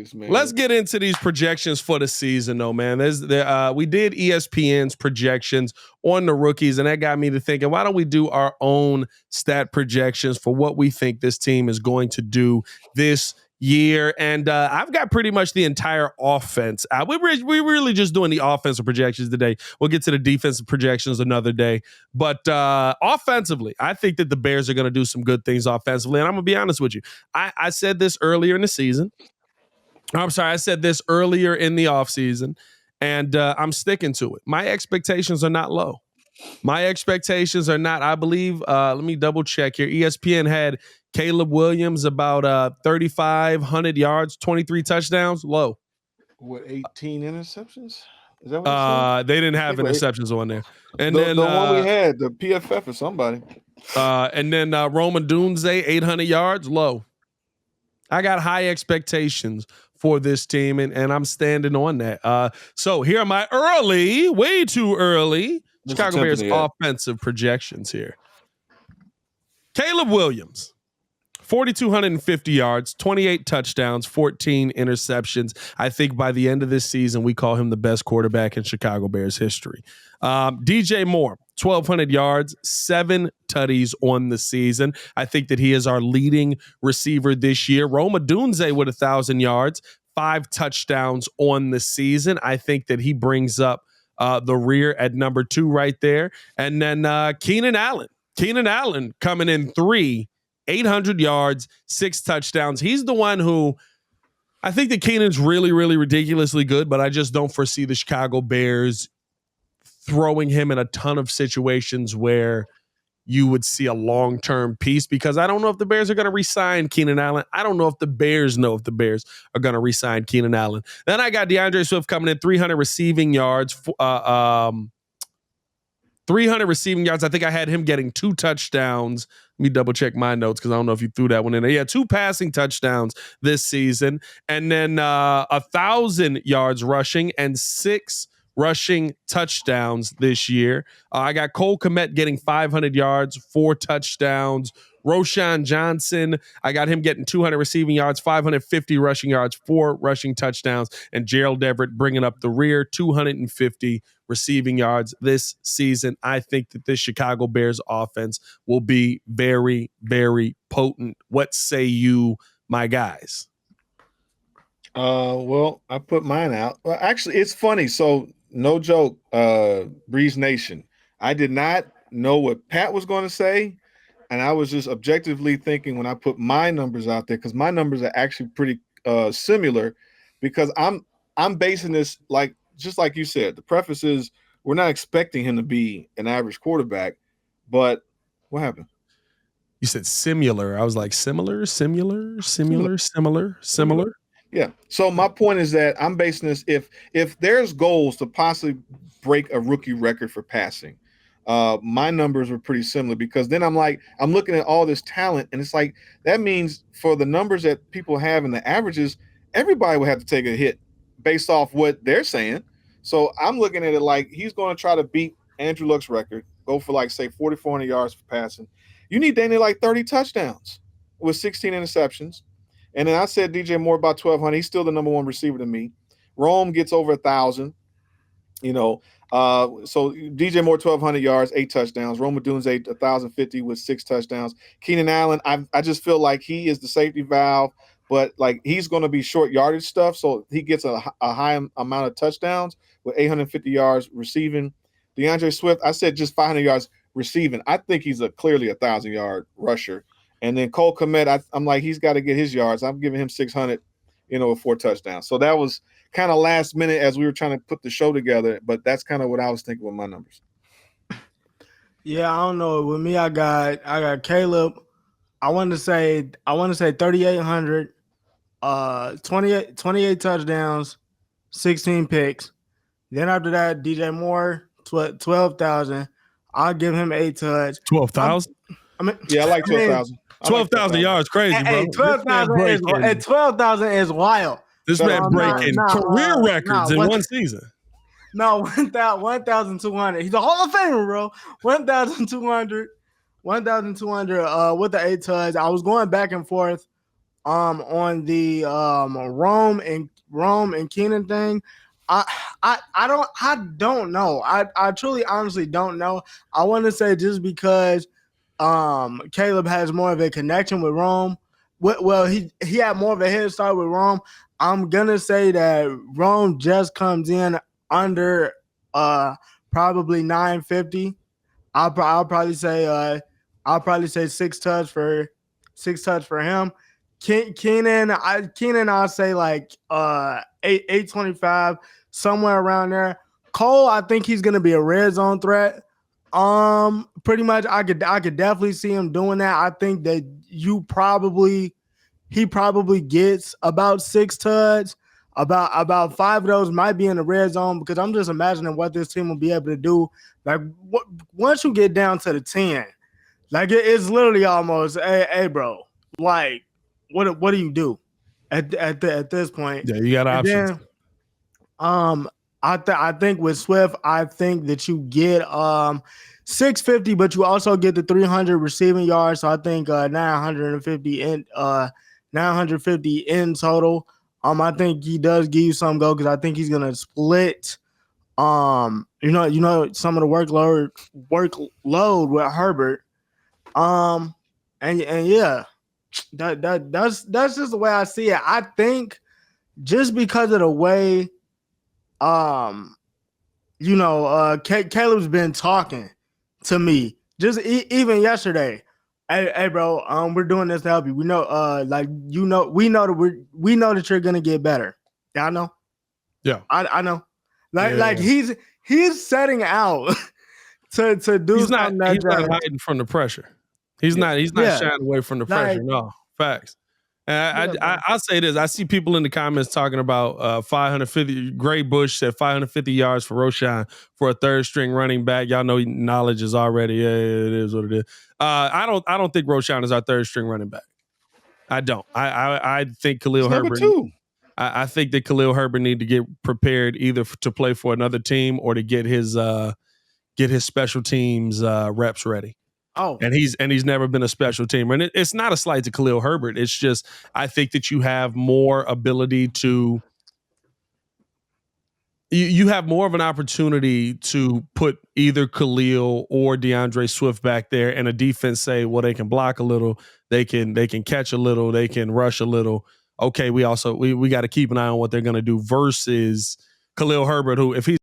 things, man. Let's get into these projections for the season, though, man. We did ESPN's projections on the rookies, and that got me to thinking, why don't we do our own stat projections for what we think this team is going to do this year? And I've got pretty much the entire offense. We're really just doing the offensive projections today. We'll get to the defensive projections another day. But offensively, I think that the Bears are going to do some good things offensively. And I'm going to be honest with you. I said this earlier in the season. I'm sorry, I said this earlier in the offseason, and I'm sticking to it. My expectations are not low. My expectations are not, I believe, let me double check here. ESPN had Caleb Williams about 3,500 yards, 23 touchdowns, low. What, 18 interceptions? Is that what it said? They didn't have interceptions on there. And the then one we had, the PFF or somebody. And then Roman Dunze, 800 yards, low. I got high expectations for this team, and I'm standing on that. So here are my way too early, Chicago Bears offensive projections here. Caleb Williams, 4,250 yards, 28 touchdowns, 14 interceptions. I think by the end of this season, we call him the best quarterback in Chicago Bears history. DJ Moore, 1,200 yards, 7 tutties on the season. I think that he is our leading receiver this year. Roma Dunze with 1,000 yards, 5 touchdowns on the season. I think that he brings up the rear at number 2 right there. And then Keenan Allen. Keenan Allen coming in 3, 800 yards, 6 touchdowns. He's the one who I think that Keenan's really, really ridiculously good, but I just don't foresee the Chicago Bears throwing him in a ton of situations where you would see a long-term piece, because I don't know if the Bears are going to re-sign Keenan Allen. I don't know if the Bears know if the Bears are going to re-sign Keenan Allen. Then I got DeAndre Swift coming in, 300 receiving yards. 300 receiving yards. I think I had him getting 2 touchdowns. Let me double check my notes because I don't know if you threw that one in there. Yeah, 2 passing touchdowns this season. And then 1,000 yards rushing and 6 rushing touchdowns this year. I got Cole Kmet getting 500 yards, 4 touchdowns. Roshan Johnson, I got him getting 200 receiving yards, 550 rushing yards, 4 rushing touchdowns. And Gerald Everett bringing up the rear, 250 receiving yards this season. I think that this Chicago Bears offense will be very, very potent. What say you, my guys? Well, I put mine out. Well, actually, it's funny. So, no joke, Breeze Nation. I did not know what Pat was going to say, and I was just objectively thinking when I put my numbers out there, because my numbers are actually pretty similar, because I'm basing this just like you said. The preface is we're not expecting him to be an average quarterback, but what happened? You said similar. I was like similar. Yeah. So my point is that I'm basing this, if there's goals to possibly break a rookie record for passing, my numbers were pretty similar, because then I'm looking at all this talent, and it's like that means for the numbers that people have in the averages, everybody would have to take a hit based off what they're saying. So I'm looking at it like he's going to try to beat Andrew Luck's record, go for say 4,400 yards for passing. You need Danny 30 touchdowns with 16 interceptions. And then I said DJ Moore about 1,200. He's still the number 1 receiver to me. Rome gets over 1,000. So DJ Moore 1,200 yards, 8 touchdowns. Rome Dunze 1,050 with 6 touchdowns. Keenan Allen, I just feel like he is the safety valve, but he's going to be short yardage stuff, so he gets a high amount of touchdowns with 850 yards receiving. DeAndre Swift, I said just 500 yards receiving. I think he's clearly 1,000-yard rusher. And then Cole Kmet, I'm like, he's got to get his yards. I'm giving him 600, with 4 touchdowns. So that was kind of last minute as we were trying to put the show together, but that's kind of what I was thinking with my numbers. Yeah, I don't know. With me, I got Caleb. I want to say 3,800, 28 touchdowns, 16 picks. Then after that, DJ Moore, 12,000. I'll give him 8 touch. 12,000? I like 12,000. 12,000 yards, crazy, bro. 12,000 is wild. This man breaking career records in one season. No, 1,200. He's a Hall of Famer, bro. 1,200 with the 8 touch. I was going back and forth on the Rome and Keenan thing. I don't know. I truly honestly don't know. I want to say just because Caleb has more of a connection with Rome. Well, he had more of a head start with Rome. I'm gonna say that Rome just comes in under probably 950. I'll probably say 6 touch for him. Keenan, I'll say like 825, somewhere around there. Cole, I think he's gonna be a red zone threat. Pretty much, I could definitely see him doing that. I think that he probably gets about 6 touch. About 5 of those might be in the red zone because I'm just imagining what this team will be able to do. Like once you get down to the 10, like it's literally almost, hey bro, like what do you do at this point? Yeah, you got And options. then, I think with Swift, I think that you get 650, but you also get the 300 receiving yards. So I think 950 in total. I think he does give you some go because I think he's gonna split. Some of the workload with Herbert. And yeah, that's just the way I see it. I think just because of the way, Caleb's been talking to me just even yesterday. Hey, bro, we're doing this to help you. We know, we know that you're gonna get better. Yeah, I know. Yeah, I know. He's setting out to do he's not something he's not hiding from the pressure. He's not shying away from the pressure. No, facts. And I'll say this. I see people in the comments talking about 550. Gray Bush said 550 yards for Roshan for a third string running back. Y'all know knowledge is already, yeah, it is what it is. I don't think Roshan is our third string running back. I don't. I think Khalil Herbert. I think that Khalil Herbert need to get prepared either to play for another team or to get his special teams reps ready. Oh, and he's never been a special teamer. And it's not a slight to Khalil Herbert. It's just I think that you have more ability to. You have more of an opportunity to put either Khalil or DeAndre Swift back there, and a defense say, well, they can block a little, they can catch a little, they can rush a little. Okay, we got to keep an eye on what they're going to do versus Khalil Herbert, who if he's